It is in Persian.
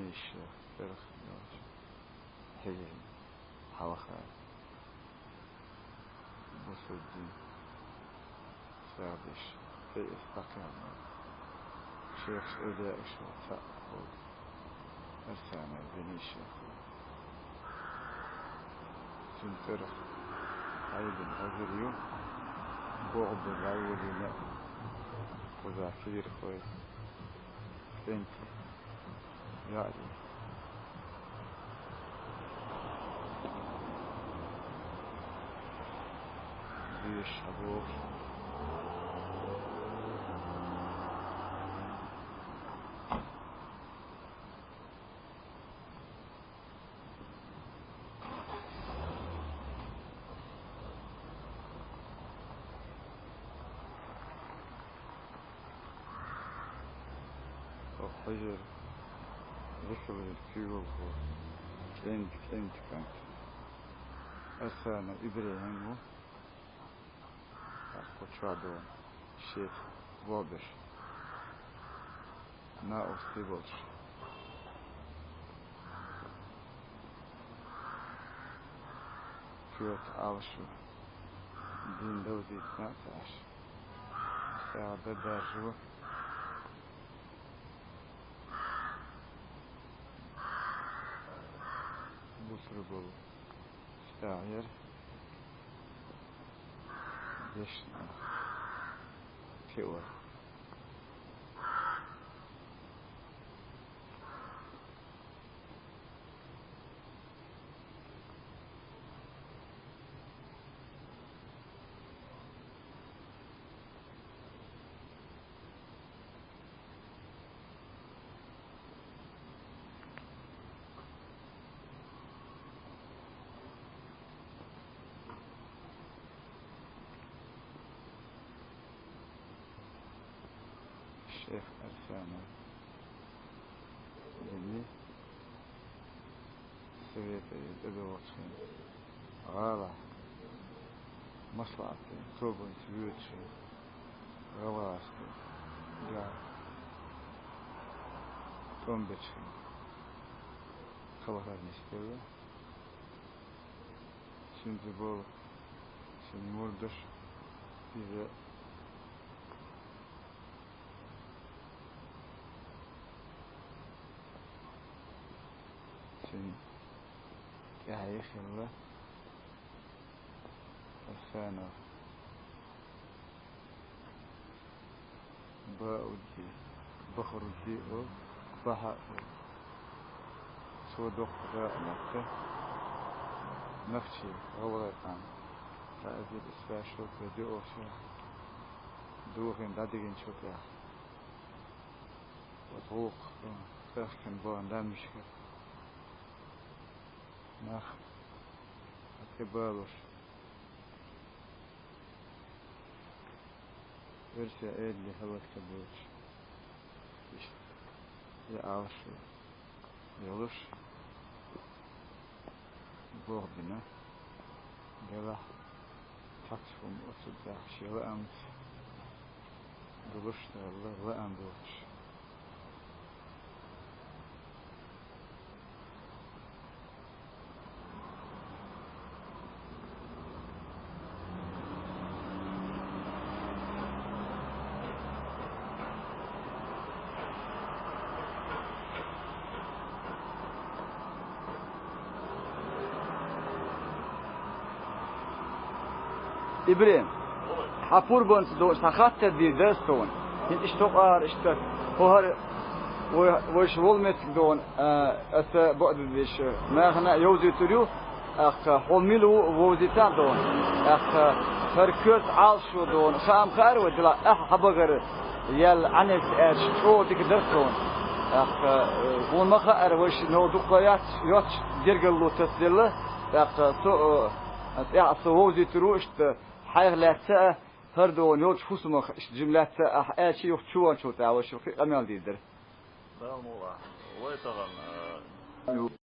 بنيش فرخ حجر حلقة بصدين سادش في استقام شيخ إلى إشو تأخذ الثاني بنيش سنفرخ أيضا أغريو بعض الأولين وذاكير خوي انت يعني دي الشبوك حجر ذكر الكيوب كنت كانت أثانا إبراهيم أخو شادون شيخ واضح نا أستيبلش فيوت عالشو دين دودي 12 ساعة دارجو بوسربول استعير يشنا كيور الشيخ الثاني اللي سويته يدوشين غالة مصلحتي توبن سويتشي غواسي جا تومبتشي خلقات نستوى سنزبول سنمردش إذا يا أخي الله الثاني باودي بخرجي أو بحر صدق رأنته نفسي غوري عن فأزيد إسباشو بدو شو دوغين دادين شوكا وطوق تخن بان لا مشكل ناخ أتبالوش ورسي اللي هوا كبوش يعرشو يغش بوردنا جراح تقسم أصدق شيء أمس بلشت الله وأم بوش إبراهيم حفور بونس دو سخات دي دستون هن اشتقار اشتق هو وش ولمت دون أس بعد بيش ما خنا يوزي تريو أخ حملو وزيتان دون أخ فركوت عالشو دون خام خار ودلا حبغر يل عنس اش شو ديك دستون أخ وون ما خار وش نو دقيات يوتش ديرجلو تسدله أخ سو يا سووزي تروشت حيغ لا تا هردون يوتش خصم جملات اشي يخشوا شو تعاوش في امال ديدر لا والله ويتغن